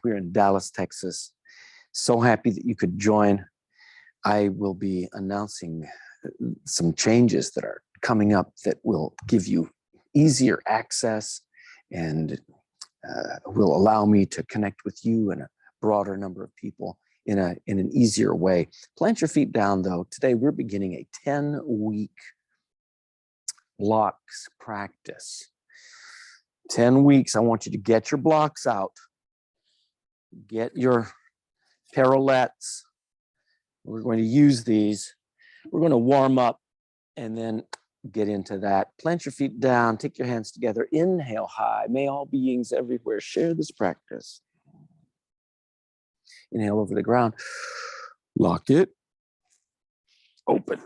We're in Dallas, Texas. So happy that you could join. I will be announcing some changes that are coming up that will give you easier access and will allow me to connect with you and a broader number of people in an easier way. Plant your feet down, though. Today, we're beginning a 10-week blocks practice. 10 weeks, I want you to get your blocks out. Get your parallettes. We're going to use these. We're going to warm up and then get into that. Plant your feet down. Take your hands together. Inhale high. May all beings everywhere share this practice. Inhale over the ground. Lock it. Open.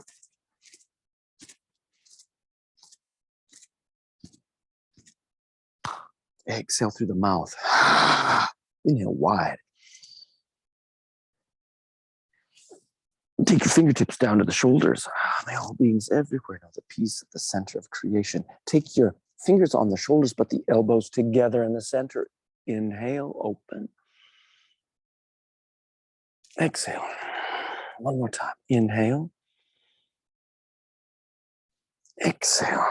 Exhale through the mouth. Inhale wide. Take your fingertips down to the shoulders. May all beings everywhere know the peace at the center of creation. Take your fingers on the shoulders, but the elbows together in the center. Inhale, open. Exhale. One more time. Inhale. Exhale.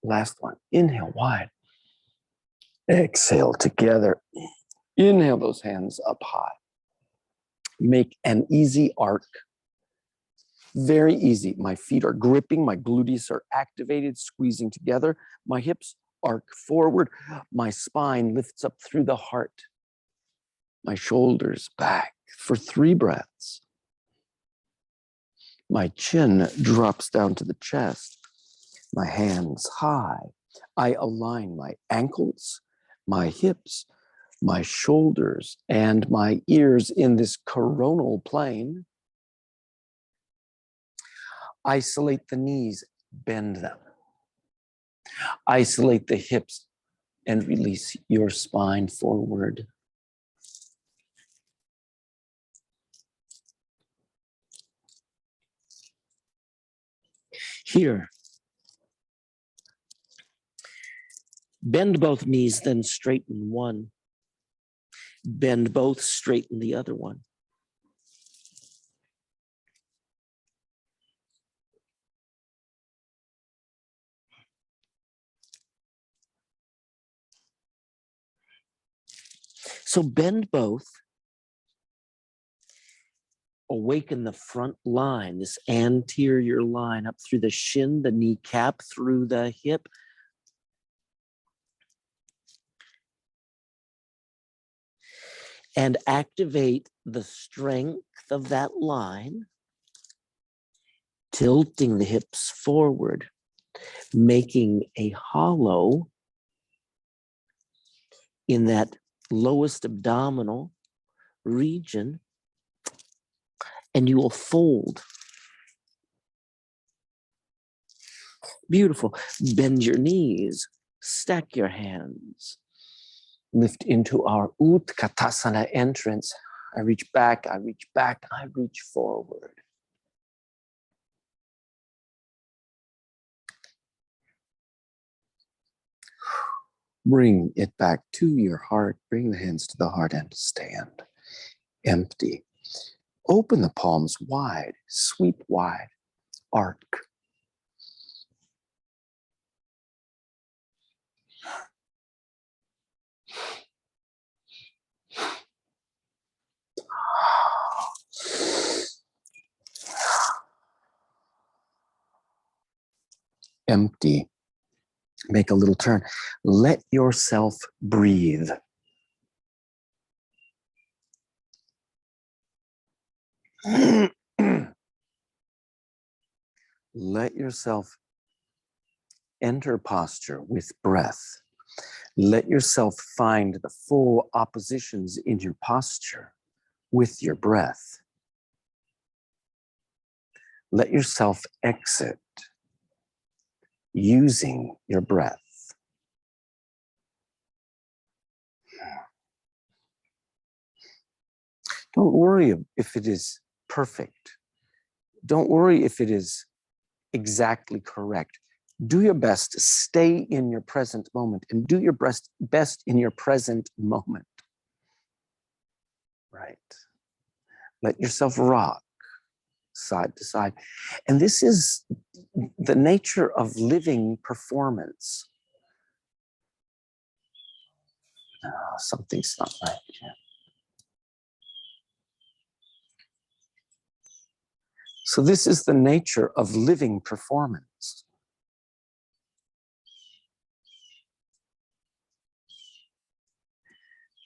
Last one. Inhale wide. Exhale together. Inhale those hands up high. Make an easy arc. Very easy. My feet are gripping. My gluteus are activated, squeezing together. My hips arc forward. My spine lifts up through the heart. My shoulders back for 3 breaths. My chin drops down to the chest. My hands high. I align my ankles, my hips, my shoulders, and my ears in this coronal plane. Isolate the knees, bend them. Isolate the hips and release your spine forward. Here. Bend both knees, then straighten one. Bend both, straighten the other one. So bend both. Awaken the front line, this anterior line up through the shin, the kneecap, through the hip. And activate the strength of that line, tilting the hips forward, making a hollow in that lowest abdominal region, and you will fold. Beautiful. Bend your knees, stack your hands. Lift into our Utkatasana entrance. I reach back, I reach back, I reach forward. Bring it back to your heart. Bring the hands to the heart and stand. Empty. Open the palms wide, sweep wide, arc. Empty. Make a little turn. Let yourself breathe. Let yourself enter posture with breath. Let yourself find the full oppositions in your posture with your breath. Let yourself exit using your breath. Don't worry if it is perfect. Don't worry if it is exactly correct. Do your best to stay in your present moment and do your best in your present moment. Right. Let yourself rock side to side. And this is the nature of living performance. Oh, something's not right. Yeah. So this is the nature of living performance.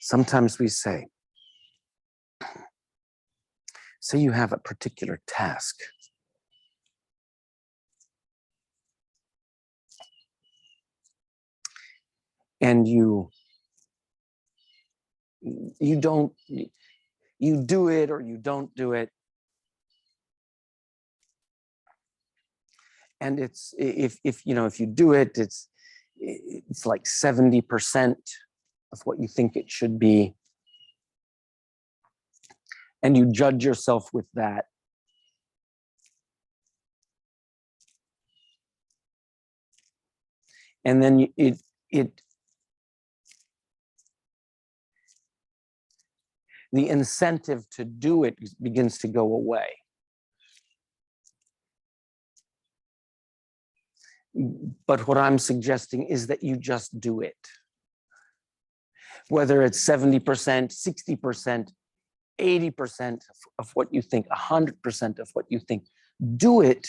Sometimes we say you have a particular task. And you do it or you don't do it. And it's, if you do it, it's like 70% of what you think it should be. And you judge yourself with that. And then the incentive to do it begins to go away. But what I'm suggesting is that you just do it. Whether it's 70%, 60%, 80% of what you think, 100% of what you think, do it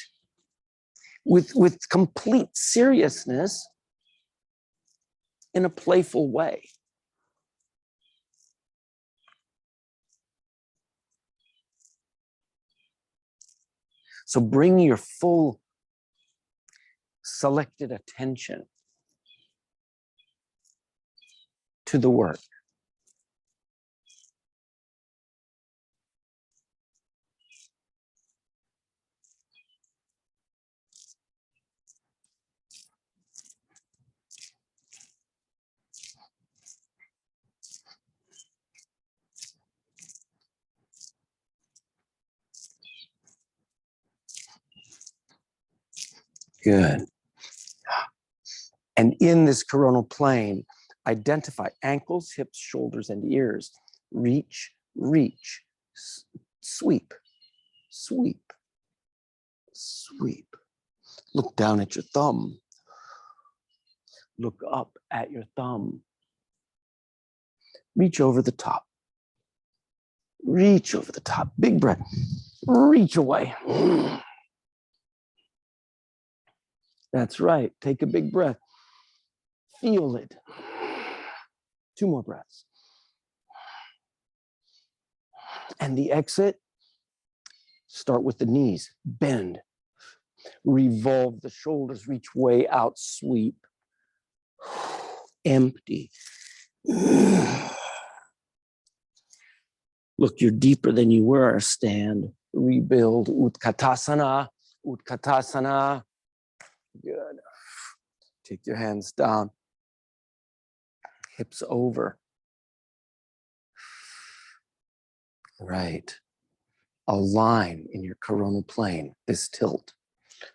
with complete seriousness in a playful way. So bring your full selected attention to the work. Good. And in this coronal plane, identify ankles, hips, shoulders, and ears. Reach, reach, sweep, sweep, sweep. Look down at your thumb. Look up at your thumb. Reach over the top. Reach over the top. Big breath. Reach away. That's right. Take a big breath. Feel it. 2 more breaths. And the exit, start with the knees. Bend. Revolve the shoulders. Reach way out. Sweep. Empty. Look, you're deeper than you were. Stand. Rebuild. Utkatasana. Utkatasana. Good. Take your hands down. Hips over. Right. Align in your coronal plane, this tilt.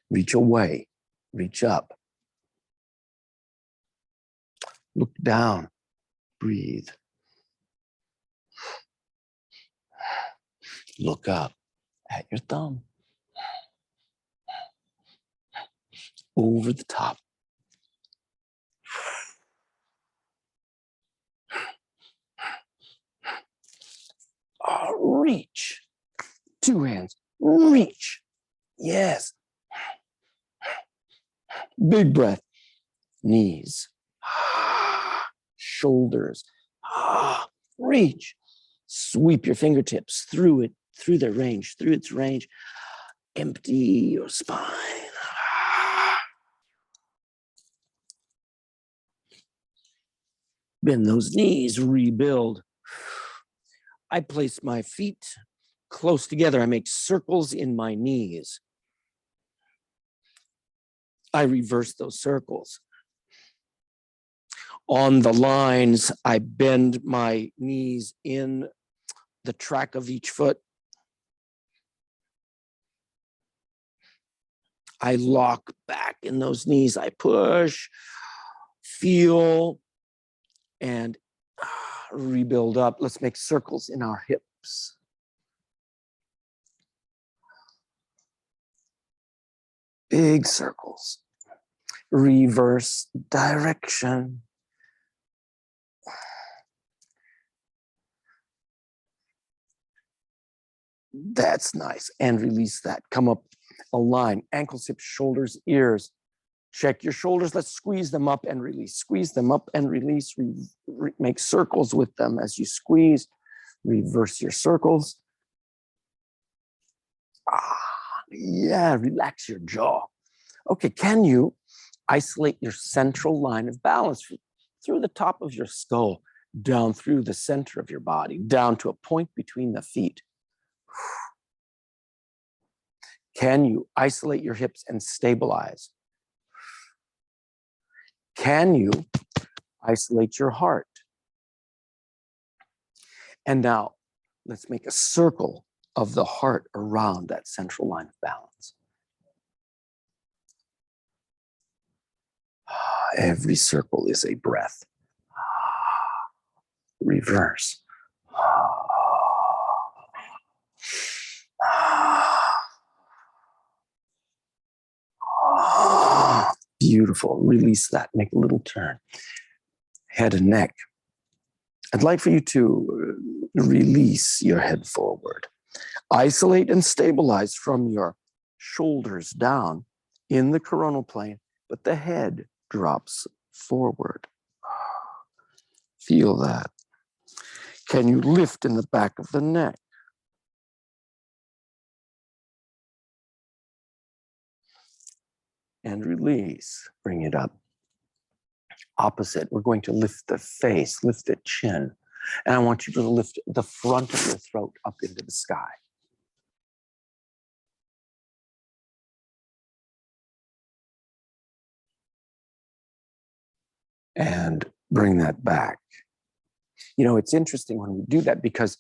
Reach away, reach up. Look down, breathe. Look up at your thumb. Over the top. Reach. 2 hands. Reach. Yes. Big breath. Knees. Shoulders. Reach. Sweep your fingertips through it, through their range, through its range. Empty your spine. Bend those knees, rebuild. I place my feet close together. I make circles in my knees. I reverse those circles. On the lines, I bend my knees in the track of each foot. I lock back in those knees. I push, feel, and rebuild up. Let's make circles in our hip hips. Big circles. Reverse direction. That's nice. And release that. Come up, align. Ankles, hips, shoulders, ears. Check your shoulders. Let's squeeze them up and release. Squeeze them up and release. Make circles with them as you squeeze. Reverse your circles. Yeah, relax your jaw. Okay, can you isolate your central line of balance through the top of your skull, down through the center of your body, down to a point between the feet? Can you isolate your hips and stabilize? Can you isolate your heart? And now let's make a circle of the heart around that central line of balance. Every circle is a breath. Reverse. Beautiful. Release that. Make a little turn. Head and neck. I'd like for you to release your head forward. Isolate and stabilize from your shoulders down in the coronal plane, but the head drops forward. Feel that. Can you lift in the back of the neck? And release. Bring it up. Opposite, we're going to lift the face, lift the chin. And I want you to lift the front of your throat up into the sky. And bring that back. You know, it's interesting when we do that because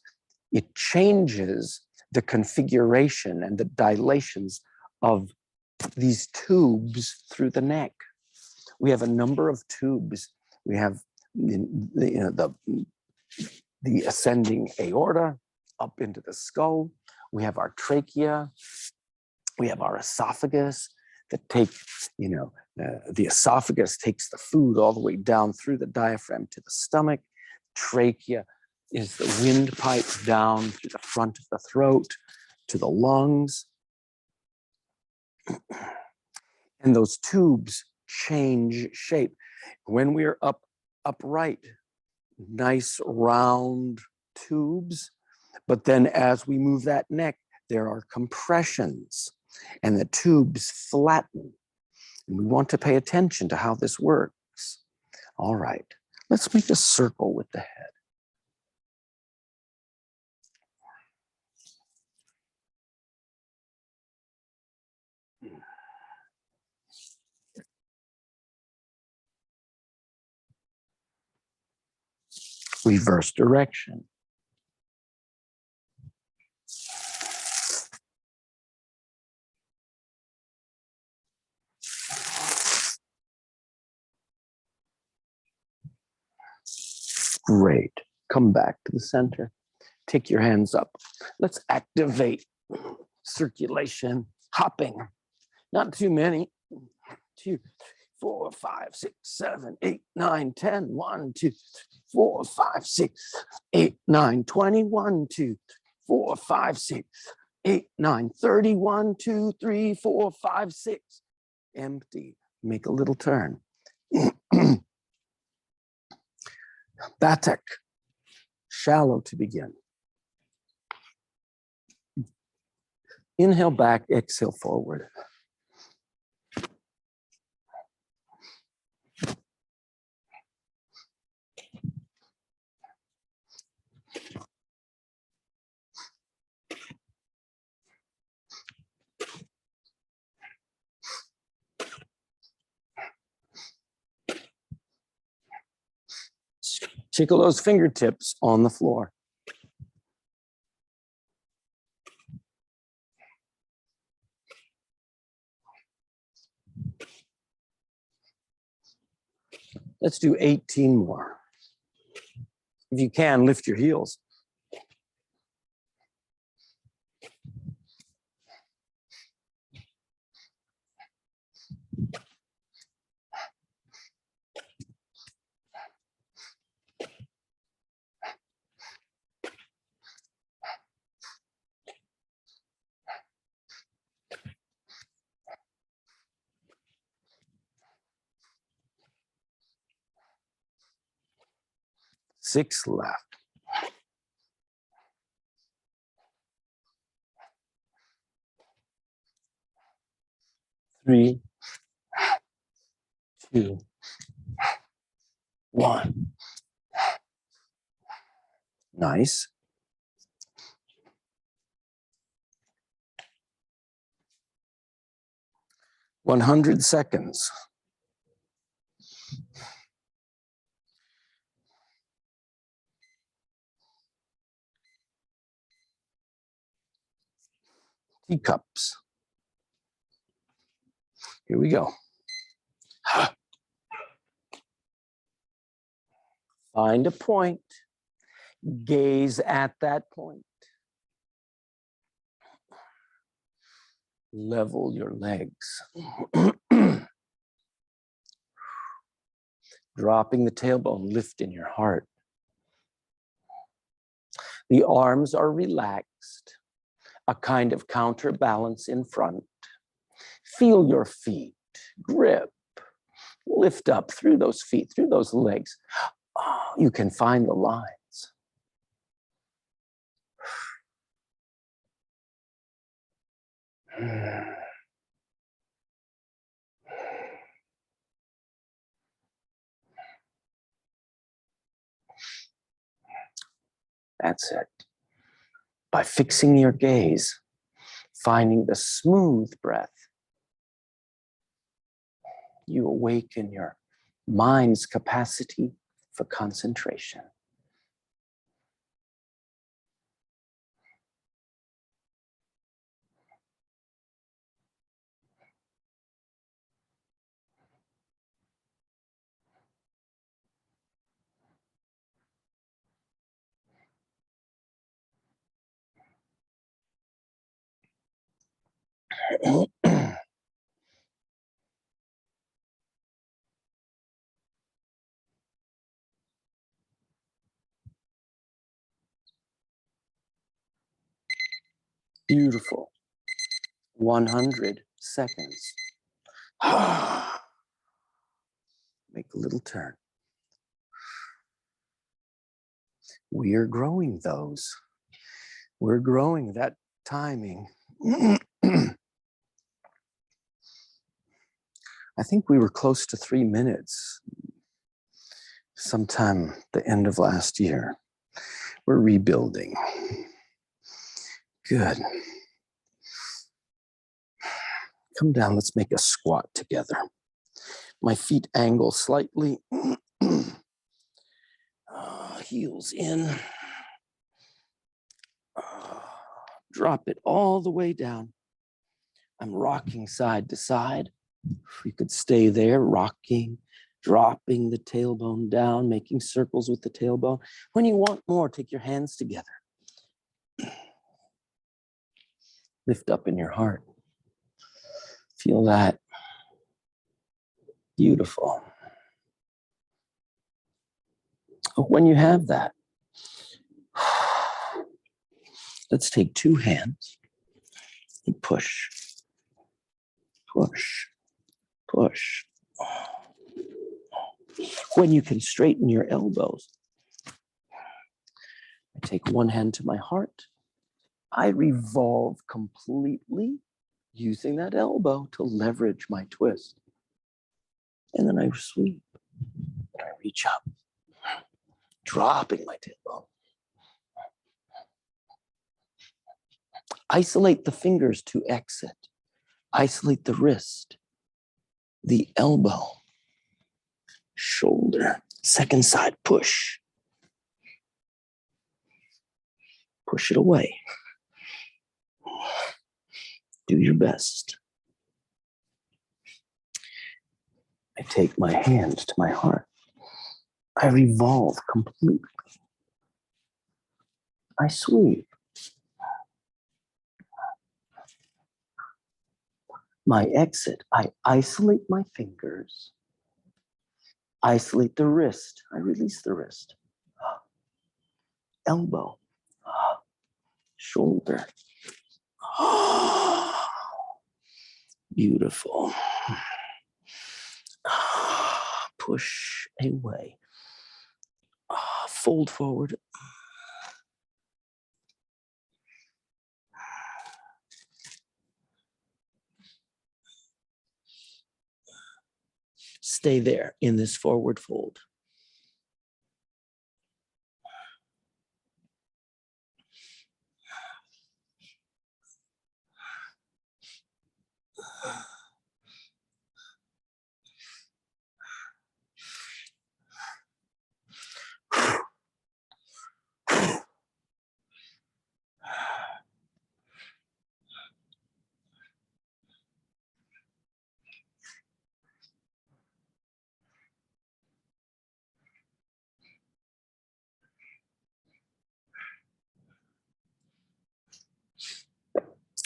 it changes the configuration and the dilations of these tubes through the neck. We have a number of tubes. We have the ascending aorta up into the skull. We have our trachea. We have our esophagus that take, the esophagus takes the food all the way down through the diaphragm to the stomach. Trachea is the windpipe down through the front of the throat to the lungs. And those tubes change shape. When we're upright, nice round tubes, but then as we move that neck, there are compressions and the tubes flatten. And we want to pay attention to how this works. All right, let's make a circle with the head. Reverse direction. Great. Come back to the center. Take your hands up. Let's activate circulation, hopping. Not too many. 2, 4, 5, 6, 7, 8, 9, 10. 1, 2, 4, 5, 6, 8, 9, 20. 1, 2, 4, 5, 6, 8, 9, 30. 1, 2, 3, 4, 5, 6. Empty. Make a little turn. Batak. Shallow to begin. Inhale back, exhale forward. Tickle those fingertips on the floor. Let's do 18 more. If you can, lift your heels. 6 left. 3, 2, 1. Nice. 100 seconds. Teacups. Here we go. Find a point. Gaze at that point. Level your legs. Dropping the tailbone, lift in your heart. The arms are relaxed, a kind of counterbalance in front. Feel your feet, grip, lift up through those feet, through those legs. Oh, you can find the lines. That's it. By fixing your gaze, finding the smooth breath, you awaken your mind's capacity for concentration. Beautiful. 100 seconds. Make a little turn. We are growing those. We're growing that timing. I think we were close to 3 minutes sometime the end of last year. We're rebuilding. Good. Come down, let's make a squat together. My feet angle slightly. Heels in. Drop it all the way down. I'm rocking side to side. You could stay there, rocking, dropping the tailbone down, making circles with the tailbone. When you want more, take your hands together. Lift up in your heart. Feel that. Beautiful. When you have that, let's take 2 hands and push, push, push. When you can straighten your elbows, I take 1 hand to my heart. I revolve completely using that elbow to leverage my twist. And then I sweep and I reach up, dropping my tailbone. Isolate the fingers to exit. Isolate the wrist, the elbow, shoulder, second side push. Push it away. Do your best. I take my hand to my heart. I revolve completely. I sweep. My exit, I isolate my fingers. Isolate the wrist. I release the wrist. Elbow. Shoulder. Beautiful. Push away. Fold forward. Stay there in this forward fold.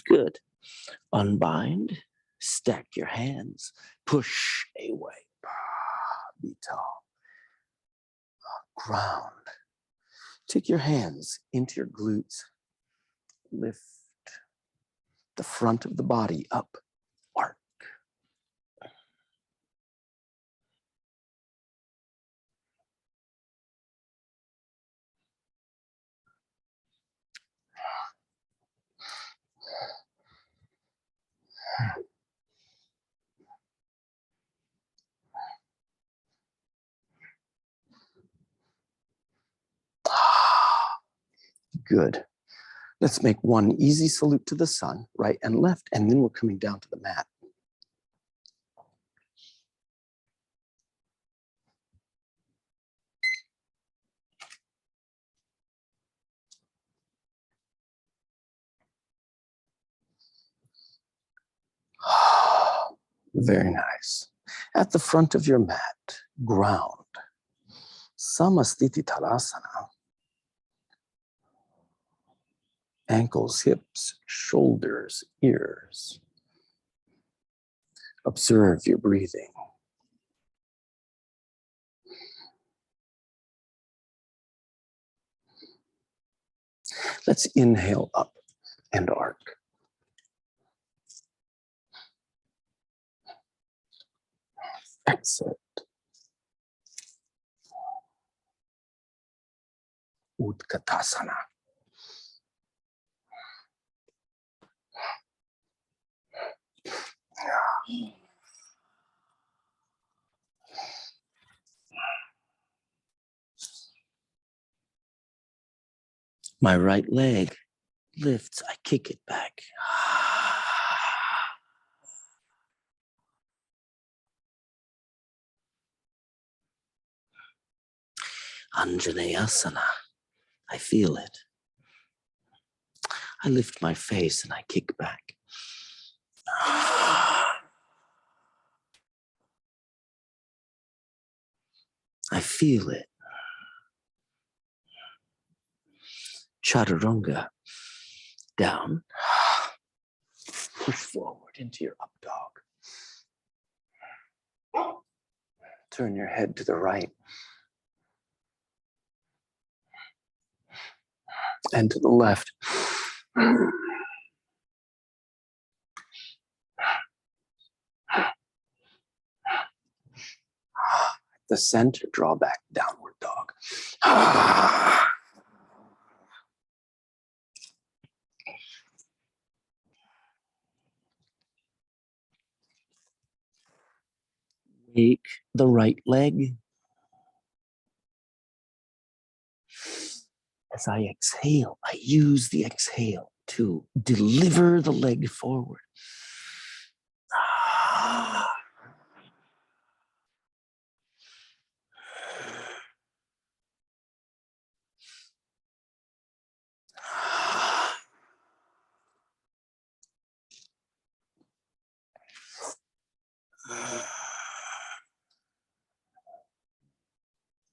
Good. Unbind, stack your hands, push away. Be tall. Ground. Take your hands into your glutes. Lift the front of the body up. Arc. Good. Let's make one easy salute to the sun, right and left, and then we're coming down to the mat. Very nice. At the front of your mat, ground. Samastiti Talasana. Ankles, hips, shoulders, ears. Observe your breathing. Let's inhale up and arc. Exit. Utkatasana. My right leg lifts, I kick it back. Anjaneyasana, I feel it. I lift my face and I kick back. I feel it. Chaturanga, down. Push forward into your up dog. Turn your head to the right and to the left. The center, draw back, downward dog. Wake the right leg. As I exhale, I use the exhale to deliver the leg forward.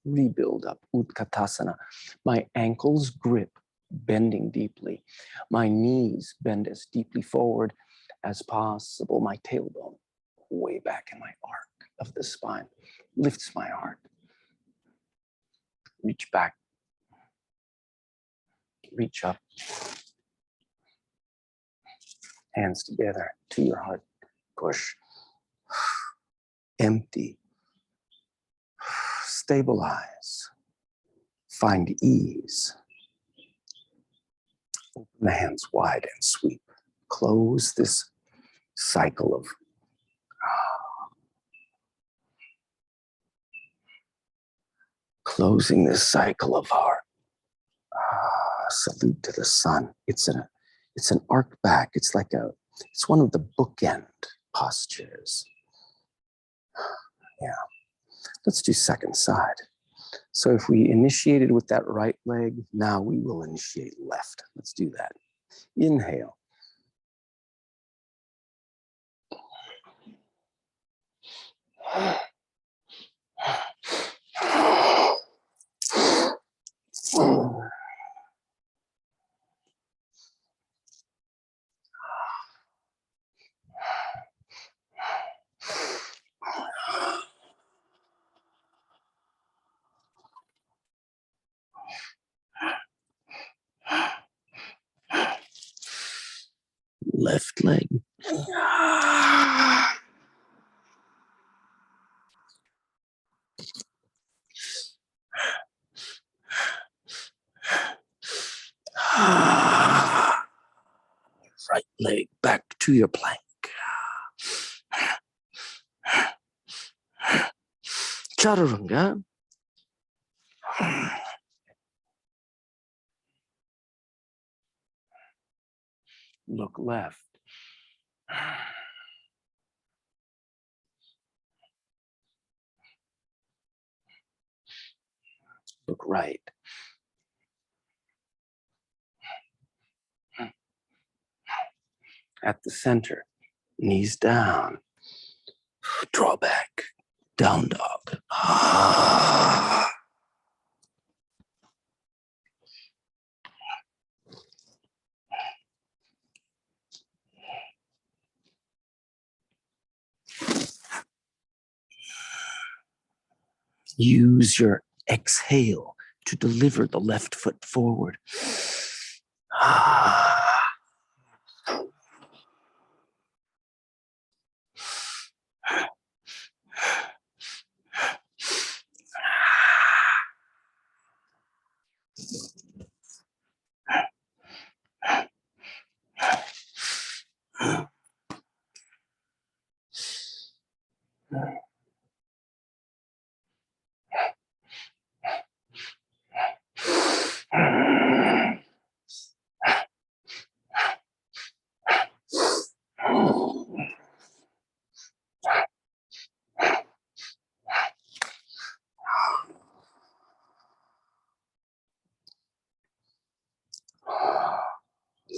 Rebuild up, Utkatasana. My ankles grip, bending deeply. My knees bend as deeply forward as possible. My tailbone way back in my arc of the spine lifts my heart. Reach back, reach up. Hands together to your heart. Push. Empty. Stabilize. Find ease. Open the hands wide and sweep. Close this cycle of closing this cycle of our salute to the sun. It's an arc back. It's one of the bookend postures. Yeah. Let's do second side. So if we initiated with that right leg, now we will initiate left. Let's do that. Inhale. Left leg. Right leg back to your plank. Chaturanga. Look left. Look right. At the center, knees down. Draw back. Down dog. Use your exhale to deliver the left foot forward.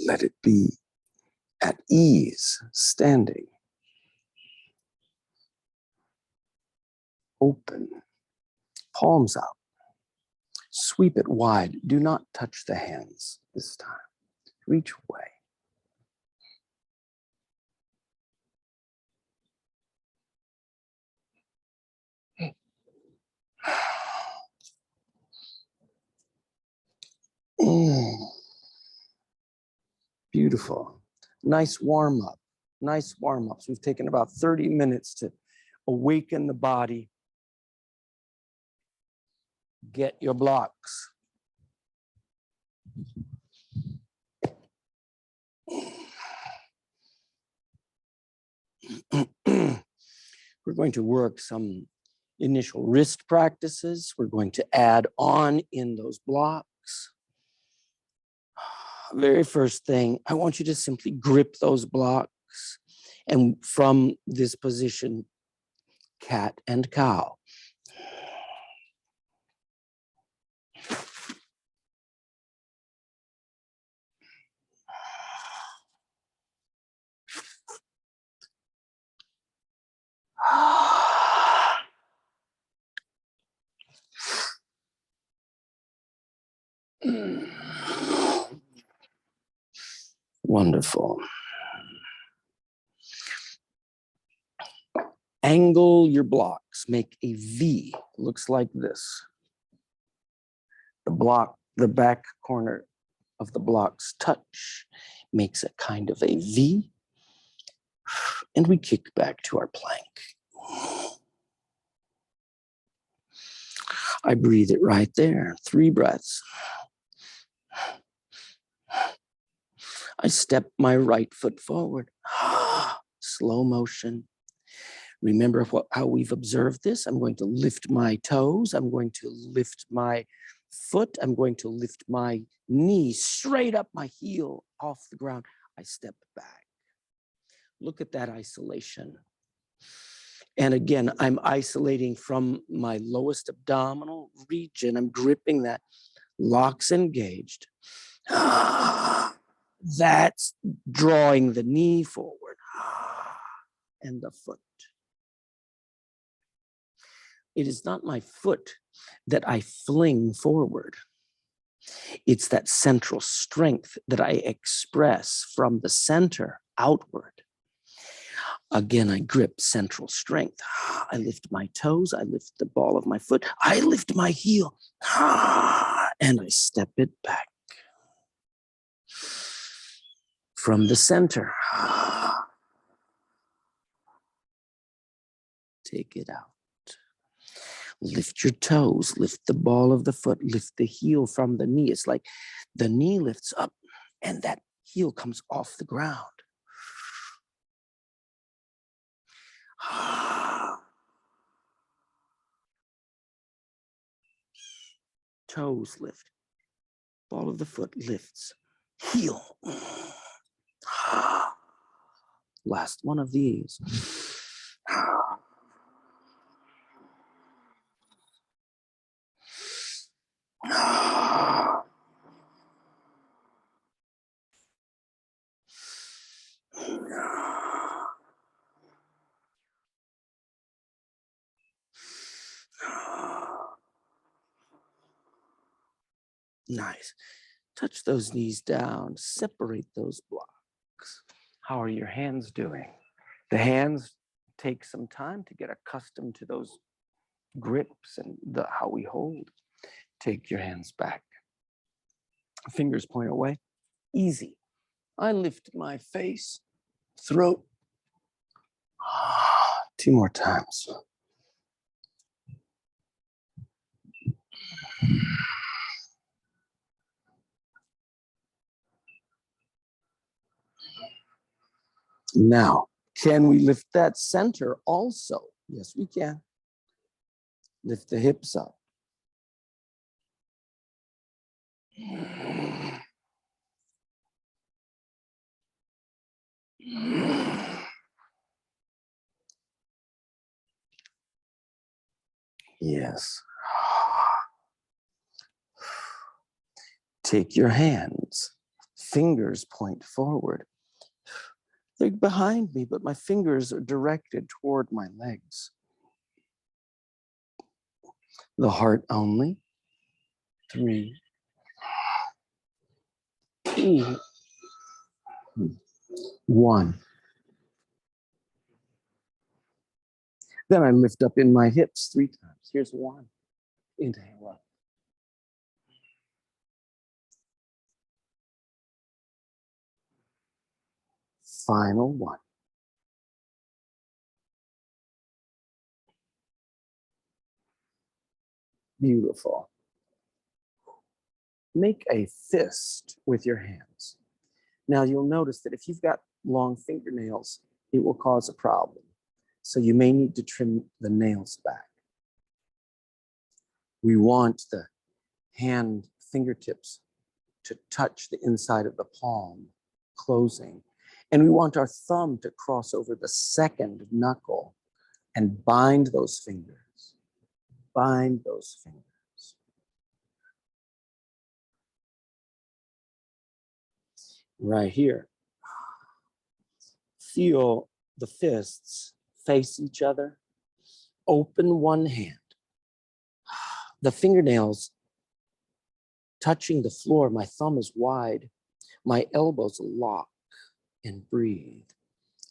Let it be at ease, standing. Open, palms out. Sweep it wide. Do not touch the hands this time. Reach away. Beautiful. Nice warm up. Nice warm ups. We've taken about 30 minutes to awaken the body. Get your blocks. We're going to work some initial wrist practices. We're going to add on in those blocks. Very first thing, I want you to simply grip those blocks. And from this position, cat and cow. Wonderful. Angle your blocks. Make a V. Looks like this. The back corner of the blocks touch. Makes a kind of a V. And we kick back to our plank. I breathe it right there. 3 breaths. I step my right foot forward. Slow motion. Remember how we've observed this? I'm going to lift my toes. I'm going to lift my foot. I'm going to lift my knee straight up, my heel off the ground. I step back. Look at that isolation. And again, I'm isolating from my lowest abdominal region. I'm gripping that, locks engaged. That's drawing the knee forward and the foot. It is not my foot that I fling forward. It's that central strength that I express from the center outward. Again, I grip central strength. I lift my toes. I lift the ball of my foot. I lift my heel. And I step it back. From the center. Take it out. Lift your toes, lift the ball of the foot, lift the heel from the knee. It's like the knee lifts up and that heel comes off the ground. Toes lift, ball of the foot lifts, heel. Last one of these. Nice. Touch those knees down, separate those blocks. How are your hands doing? The hands take some time to get accustomed to those grips and how we hold. Take your hands back. Fingers point away. Easy. I lift my face, throat. 2 more times. Now, can we lift that center also? Yes, we can. Lift the hips up. Yes. Take your hands. Fingers point forward. They're behind me, but my fingers are directed toward my legs. The heart only. 3, 2, 1. Then I lift up in my hips 3 times. Here's 1. Inhale up. Final 1. Beautiful. Make a fist with your hands. Now you'll notice that if you've got long fingernails, it will cause a problem. So you may need to trim the nails back. We want the hand fingertips to touch the inside of the palm, closing. And we want our thumb to cross over the second knuckle and bind those fingers. Bind those fingers. Right here. Feel the fists face each other. Open one hand. The fingernails touching the floor. My thumb is wide. My elbows lock and breathe.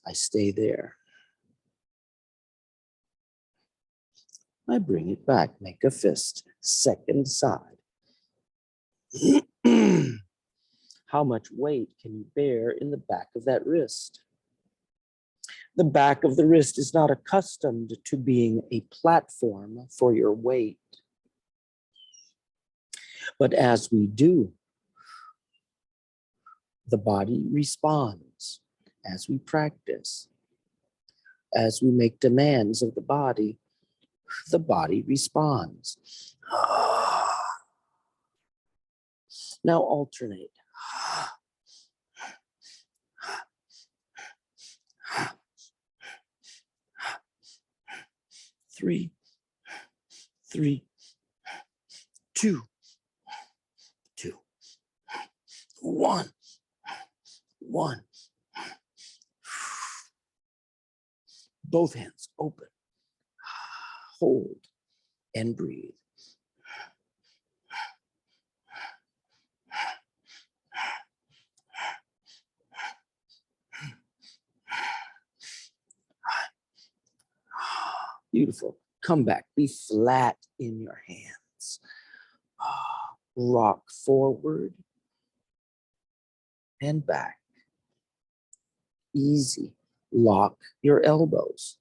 I stay there. I bring it back. Make a fist. Second side. How much weight can you bear in the back of that wrist? The back of the wrist is not accustomed to being a platform for your weight. But as we do, the body responds. As we practice, as we make demands of the body responds. Now alternate. 3, 3, 2, 2, 1, 1. Both hands open. Hold and breathe. Beautiful. Come back. Be flat in your hands. Rock forward and back. Easy. Lock your elbows.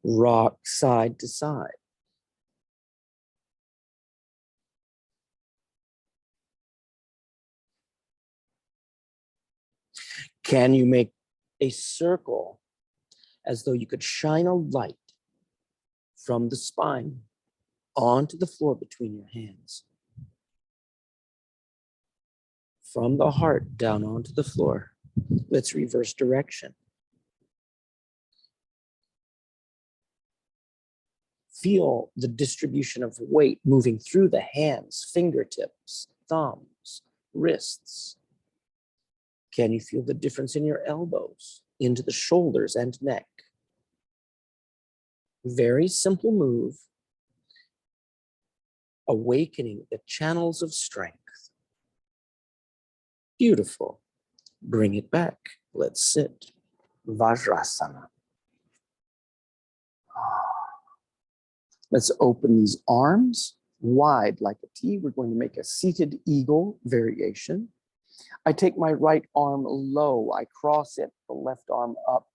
Rock side to side. Can you make a circle as though you could shine a light from the spine onto the floor between your hands? From the heart down onto the floor. Let's reverse direction. Feel the distribution of weight moving through the hands, fingertips, thumbs, wrists. Can you feel the difference in your elbows, into the shoulders and neck? Very simple move, awakening the channels of strength. Beautiful. Bring it back. Let's sit. Vajrasana. Let's open these arms wide like a T. We're going to make a seated eagle variation. I take my right arm low. I cross it, the left arm up.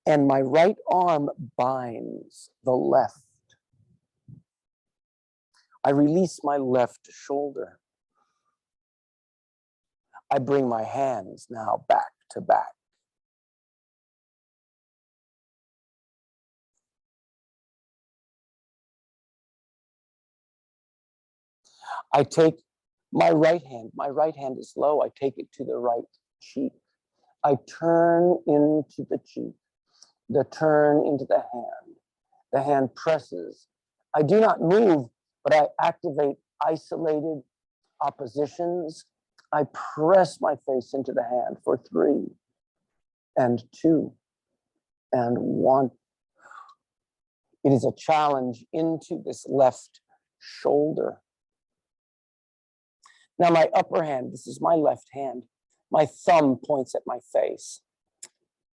And my right arm binds the left. I release my left shoulder. I bring my hands now back to back. I take my right hand is low. I take it to the right cheek. I turn into the cheek, the turn into the hand. The hand presses. I do not move, but I activate isolated oppositions. I press my face into the hand for 3 and 2 and 1. It is a challenge into this left shoulder. Now my upper hand, this is my left hand. My thumb points at my face.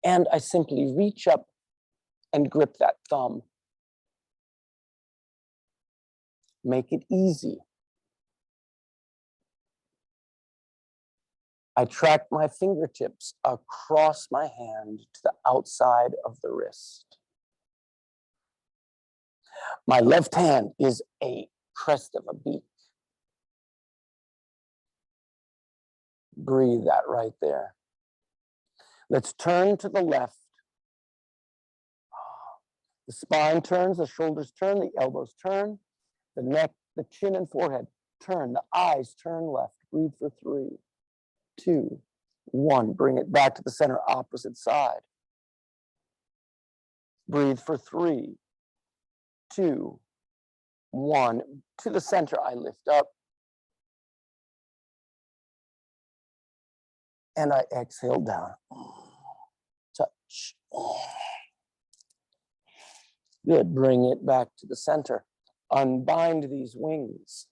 And I simply reach up and grip that thumb. Make it easy. I track my fingertips across my hand to the outside of the wrist. My left hand is a crest of a beak. Breathe that right there. Let's turn to the left. The spine turns, the shoulders turn, the elbows turn, the neck, the chin and forehead turn, the eyes turn left. Breathe for 3, 2, 1. Bring it back to the center, opposite side. Breathe for 3, 2, 1. To the center, I lift up. And I exhale down. Touch. Good. Bring it back to the center. Unbind these wings.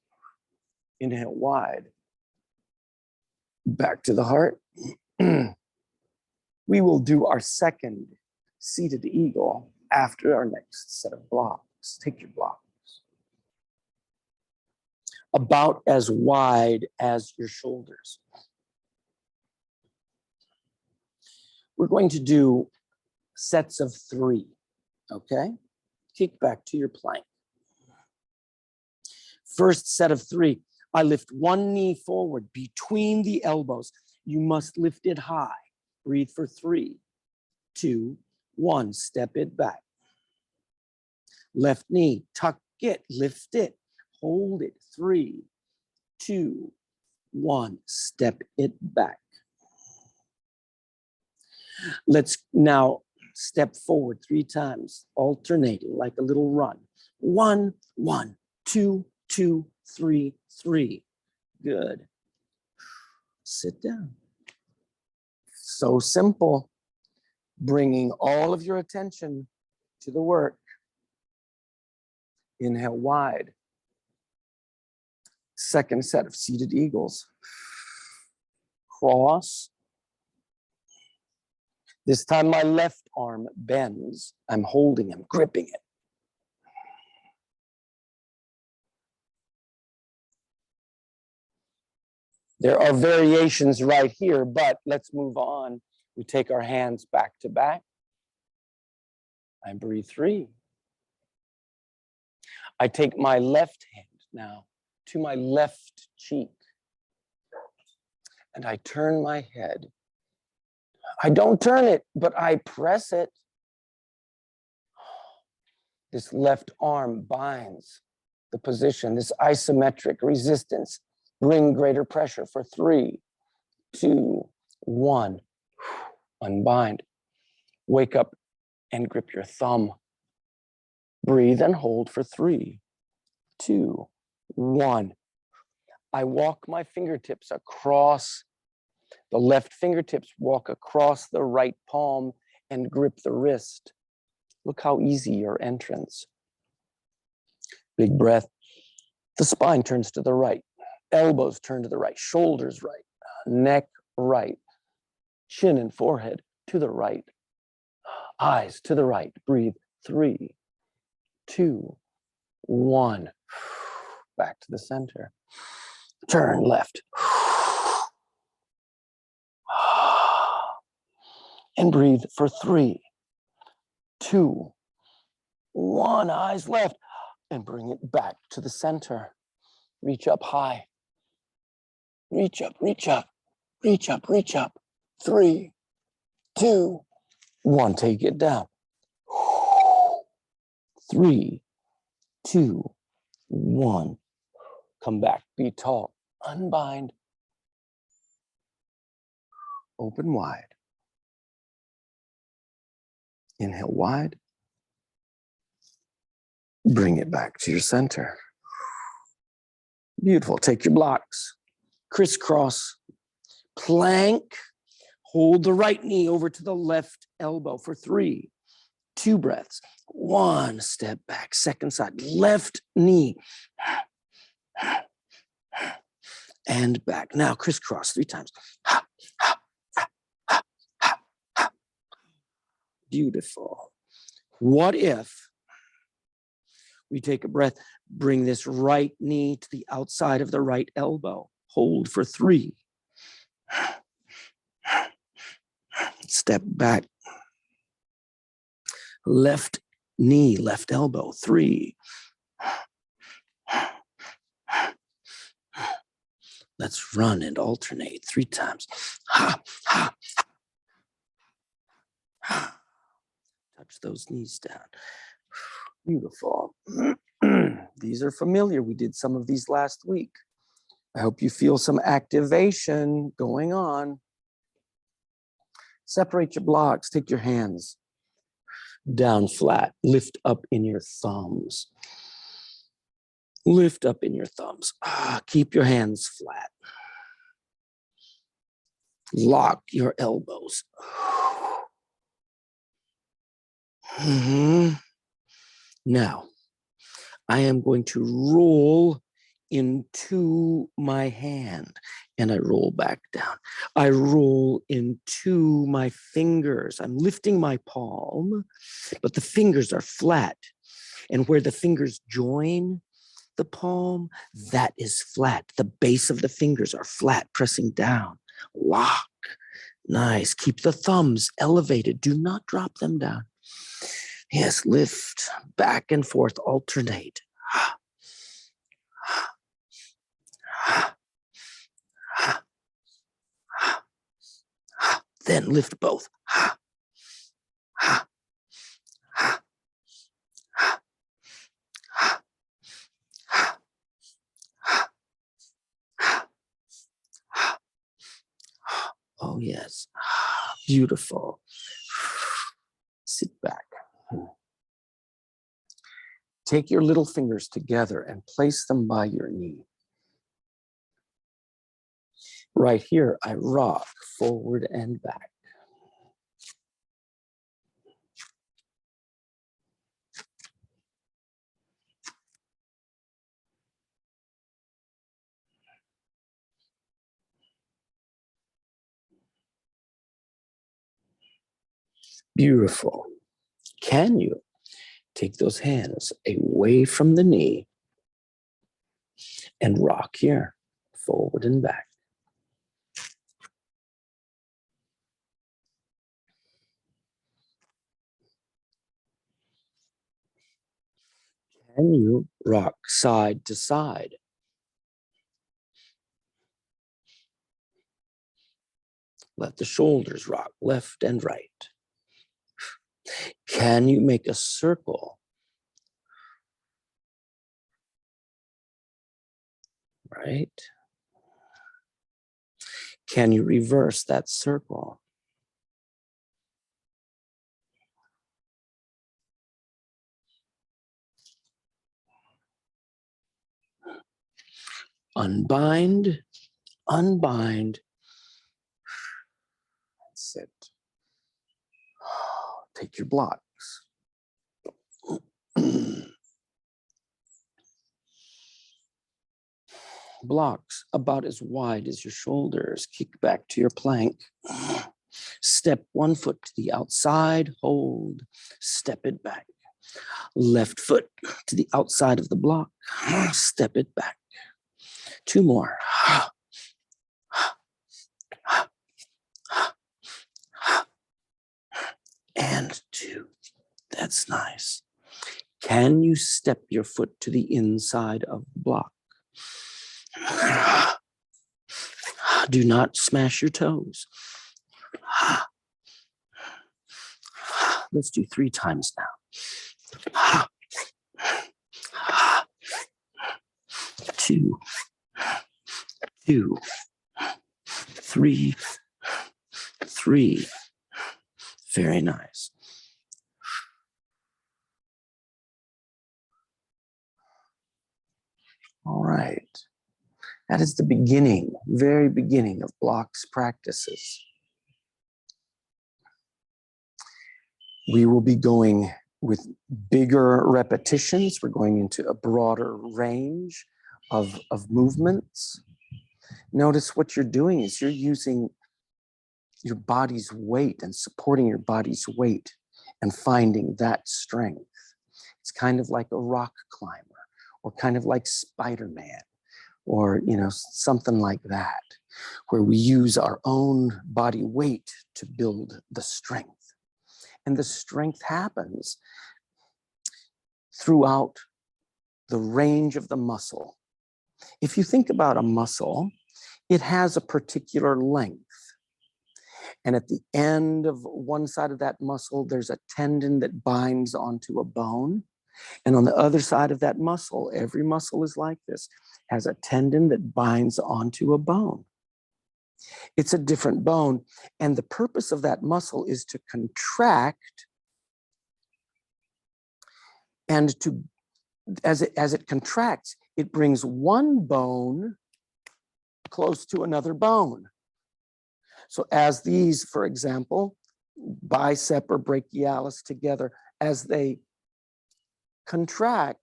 Inhale wide. Back to the heart. We will do our second seated eagle after our next set of blocks. Take your blocks. About as wide as your shoulders. We're going to do sets of 3, okay? Kick back to your plank. First set of 3. I lift one knee forward between the elbows. You must lift it high. Breathe for 3, 2, 1. Step it back. Left knee, tuck it, lift it, hold it. 3, 2, 1. Step it back. Let's now step forward 3 times, alternating like a little run. 1, 1, 2, 2, 3, 3. Good. Sit down. So simple. Bringing all of your attention to the work. Inhale wide. Second set of seated eagles. Cross. This time my left arm bends. I'm holding him, gripping it. There are variations right here, but let's move on. We take our hands back to back. I breathe 3. I take my left hand now to my left cheek, and I turn my head. I don't turn it, but I press it. This left arm binds the position, this isometric resistance. Bring greater pressure for 3, 2, 1. Unbind. Wake up and grip your thumb. Breathe and hold for 3, 2, 1. I walk my fingertips across. The left fingertips walk across the right palm and grip the wrist. Look how easy your entrance. Big breath. The spine turns to the right. Elbows turn to the right. Shoulders right. Neck right. Chin and forehead to the right. Eyes to the right. Breathe. 3, 2, 1. Back to the center. Turn left. And breathe for 3, 2, 1. Eyes left. And bring it back to the center. Reach up high. Reach up, reach up, reach up, reach up. 3, 2, 1. Take it down. 3, 2, 1. Come back. Be tall. Unbind. Open wide. Inhale wide. Bring it back to your center. Beautiful. Take your blocks. Crisscross. Plank. Hold the right knee over to the left elbow for 3, 2 breaths. 1. Step back. Second side. Left knee. And back. Now crisscross 3 times. Beautiful. What if we take a breath, bring this right knee to the outside of the right elbow. Hold for 3. Step back. Left knee, left elbow. 3. Let's run and alternate 3 times. Touch those knees down. Beautiful. These are familiar. We did some of these last week. I hope you feel some activation going on. Separate your blocks. Take your hands down flat. Lift up in your thumbs. Lift up in your thumbs. Keep your hands flat. Lock your elbows. Now, I am going to roll into my hand and I roll back down. I roll into my fingers. I'm lifting my palm, but the fingers are flat. And where the fingers join the palm, that is flat. The base of the fingers are flat, pressing down. Lock. Nice. Keep the thumbs elevated. Do not drop them down. Yes, lift, back and forth, alternate. Then lift both. Oh, yes. Beautiful. Sit back. Take your little fingers together and place them by your knee. Right here, I rock forward and back. Beautiful. Can you take those hands away from the knee and rock here, forward and back? Can you rock side to side? Let the shoulders rock left and right. Can you make a circle? Right? Can you reverse that circle? Unbind, unbind, sit. Take your blocks. Blocks about as wide as your shoulders. Kick back to your plank. Step one foot to the outside, hold, step it back. Left foot to the outside of the block, step it back. Two more. And two. That's nice. Can you step your foot to the inside of the block? Do not smash your toes. Let's do 3 times now. 2, 2, 3, 3. Very nice. All right. That is the beginning, very beginning of blocks practices. We will be going with bigger repetitions. We're going into a broader range of movements. Notice what you're doing is you're using your body's weight and supporting your body's weight and finding that strength. It's kind of like a rock climber or kind of like Spider-Man or, something like that, where we use our own body weight to build the strength. And the strength happens throughout the range of the muscle. If you think about a muscle, it has a particular length. And at the end of one side of that muscle, there's a tendon that binds onto a bone. And on the other side of that muscle, every muscle is like this, has a tendon that binds onto a bone. It's a different bone. And the purpose of that muscle is to contract and to, as it contracts, it brings one bone close to another bone. So as these, for example, bicep or brachialis together, as they contract,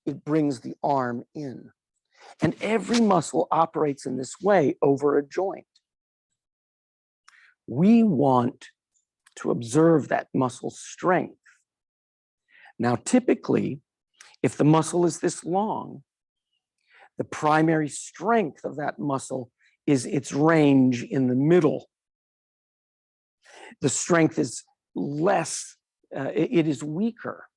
it brings the arm in. And every muscle operates in this way over a joint. We want to observe that muscle strength. Now, typically, if the muscle is this long, the primary strength of that muscle is its range in the middle. The strength is less it is weaker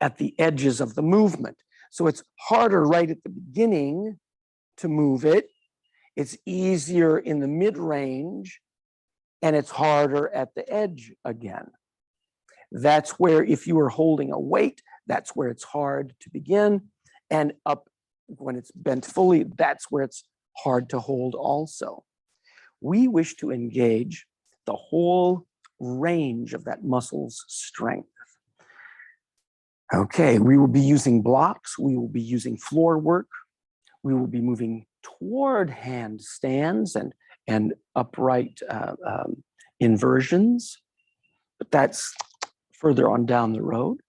at the edges of the movement. So it's harder right at the beginning to move it. It's easier in the mid-range, and it's harder at the edge again. That's where, if you are holding a weight, that's where it's hard to begin. And up when it's bent fully, that's where it's hard to hold also. We wish to engage the whole range of that muscle's strength. Okay, we will be using blocks. We will be using floor work. We will be moving toward handstands and upright inversions. But that's further on down the road.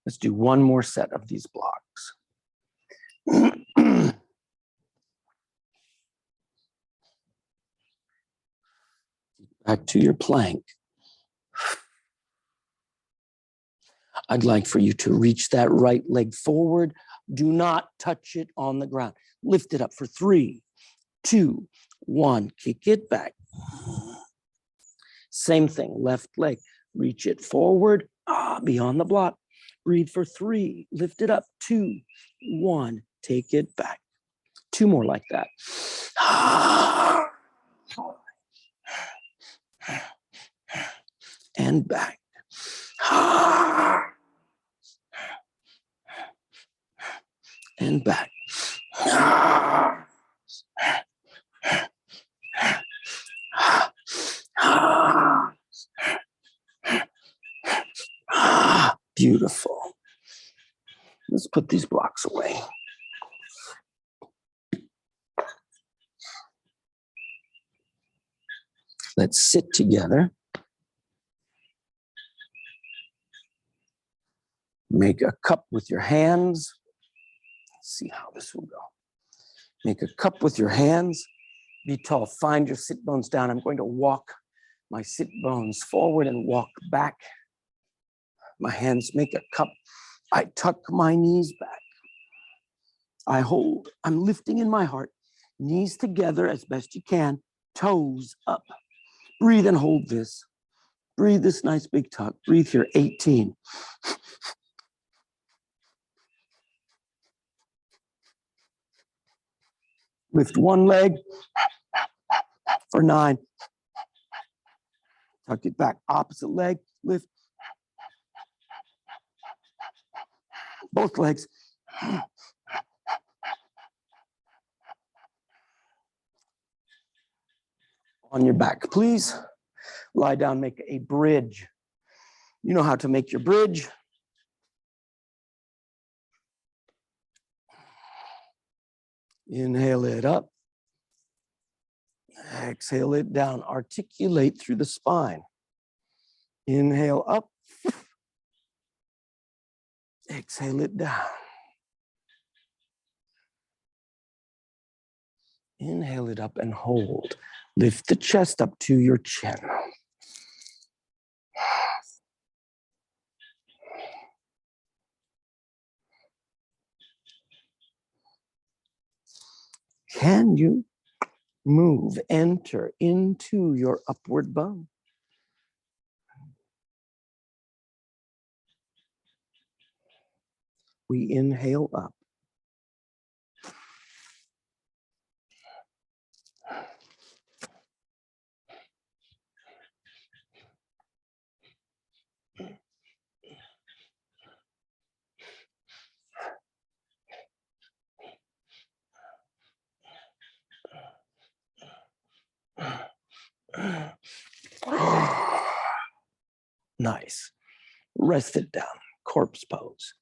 Let's do one more set of these blocks. Back to your plank. I'd like for you to reach that right leg forward. Do not touch it on the ground. Lift it up for 3, 2, 1. Kick it back. Same thing, left leg. Reach it forward, beyond the block. Breathe for 3. Lift it up. 2, 1. Take it back. 2 more like that. And back. And back. Beautiful. Let's put these blocks away. Let's sit together. Make a cup with your hands. Let's see how this will go. Make a cup with your hands. Be tall. Find your sit bones down. I'm going to walk my sit bones forward and walk back. My hands make a cup. I tuck my knees back. I hold. I'm lifting in my heart. Knees together as best you can. Toes up. Breathe and hold this. Breathe this nice big tuck. Breathe here. 18. Lift one leg for 9. Tuck it back. Opposite leg. Lift. Both legs. On your back, please. Lie down, make a bridge. You know how to make your bridge. Inhale it up. Exhale it down. Articulate through the spine. Inhale up. Exhale it down. Inhale it up and hold. Lift the chest up to your chin. Can you move, enter into your upward bow? We inhale up. Nice. Rest it down. Corpse pose.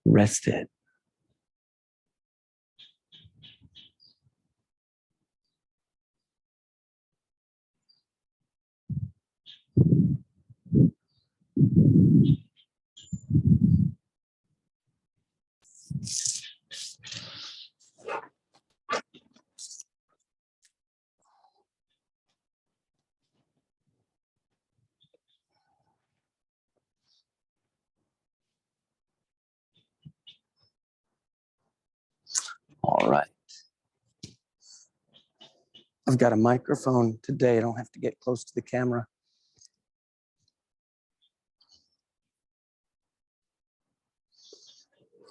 Rest it. All right. I've got a microphone today. I don't have to get close to the camera.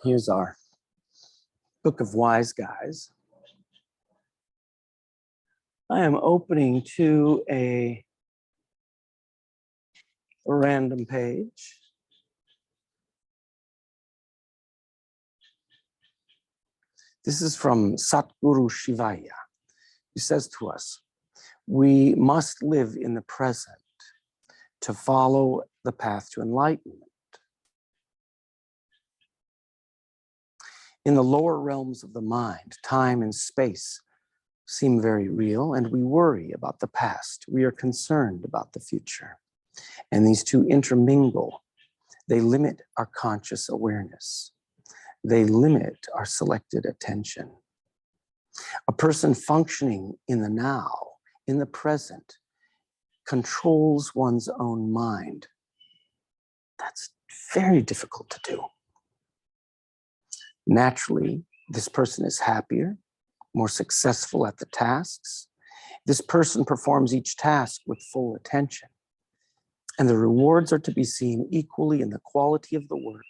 Here's our Book of Wise Guys. I am opening to a random page. This is from Satguru Shivaya. He says to us, we must live in the present to follow the path to enlightenment. In the lower realms of the mind, time and space seem very real, and we worry about the past. We are concerned about the future. And these two intermingle. They limit our conscious awareness. They limit our selected attention. A person functioning in the now, in the present, controls one's own mind. That's very difficult to do. Naturally, this person is happier, more successful at the tasks. This person performs each task with full attention. And the rewards are to be seen equally in the quality of the work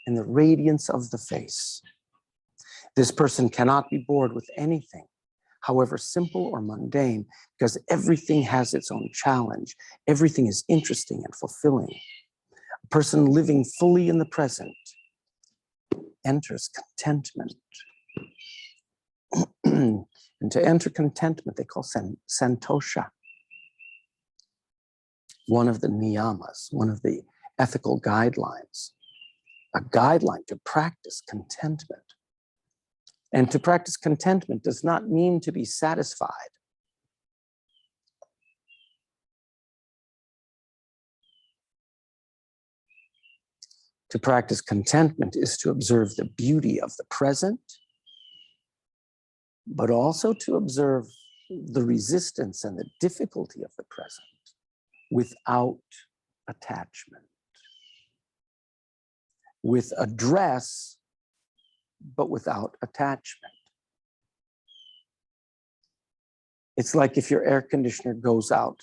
and the radiance of the face. This person cannot be bored with anything, however simple or mundane, because everything has its own challenge. Everything is interesting and fulfilling. A person living fully in the present enters contentment. And to enter contentment, they call santosha. One of the niyamas, one of the ethical guidelines, a guideline to practice contentment. And to practice contentment does not mean to be satisfied. To practice contentment is to observe the beauty of the present, but also to observe the resistance and the difficulty of the present without attachment, with address, but without attachment. It's like if your air conditioner goes out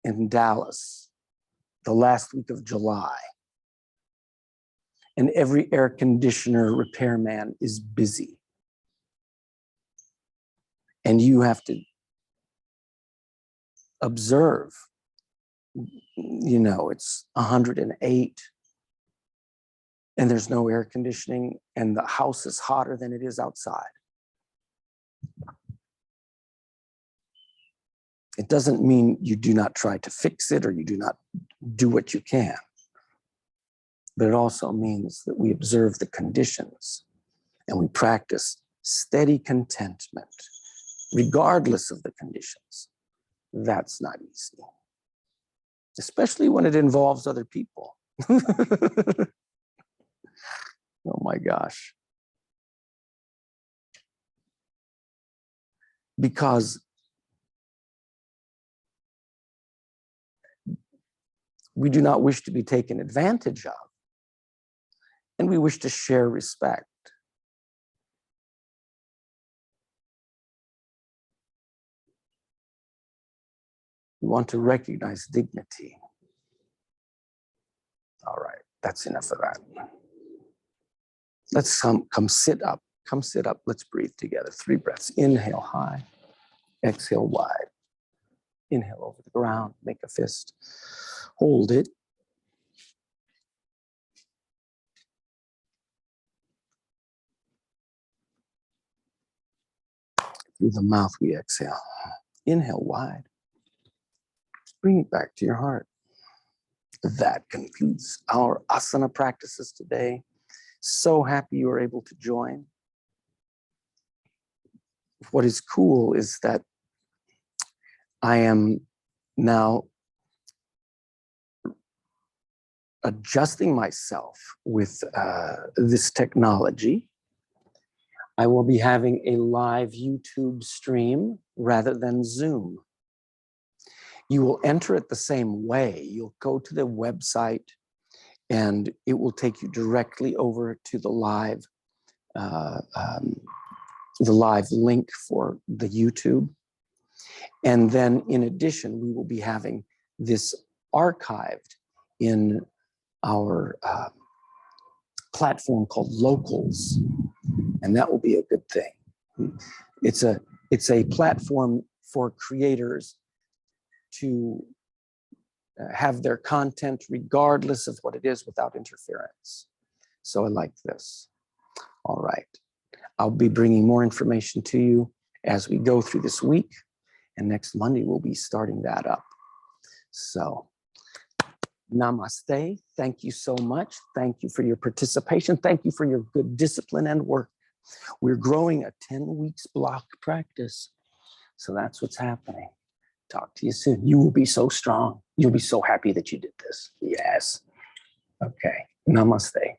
in Dallas the last week of July, and every air conditioner repairman is busy. And you have to observe, it's 108 and there's no air conditioning and the house is hotter than it is outside. It doesn't mean you do not try to fix it or you do not do what you can. But it also means that we observe the conditions and we practice steady contentment, regardless of the conditions. That's not easy, especially when it involves other people. Oh my gosh. Because we do not wish to be taken advantage of, and we wish to share respect. We want to recognize dignity. All right, that's enough of that. Let's come sit up. Come sit up. Let's breathe together. 3 breaths. Inhale high. Exhale wide. Inhale over the ground. Make a fist. Hold it. Through the mouth we exhale. Inhale wide. Bring it back to your heart. That concludes our asana practices today. So happy you were able to join. What is cool is that I am now adjusting myself with this technology. I will be having a live YouTube stream rather than Zoom. You will enter it the same way. You'll go to the website and it will take you directly over to the live link for the YouTube. And then in addition, we will be having this archived in our platform called Locals. And that will be a good thing. It's a platform for creators to have their content regardless of what it is without interference. So I like this. All right. I'll be bringing more information to you as we go through this week. And next Monday, we'll be starting that up. So namaste. Thank you so much. Thank you for your participation. Thank you for your good discipline and work. We're growing a 10 weeks block practice. So that's what's happening. Talk to you soon. You will be so strong. You'll be so happy that you did this. Yes. Okay. Namaste.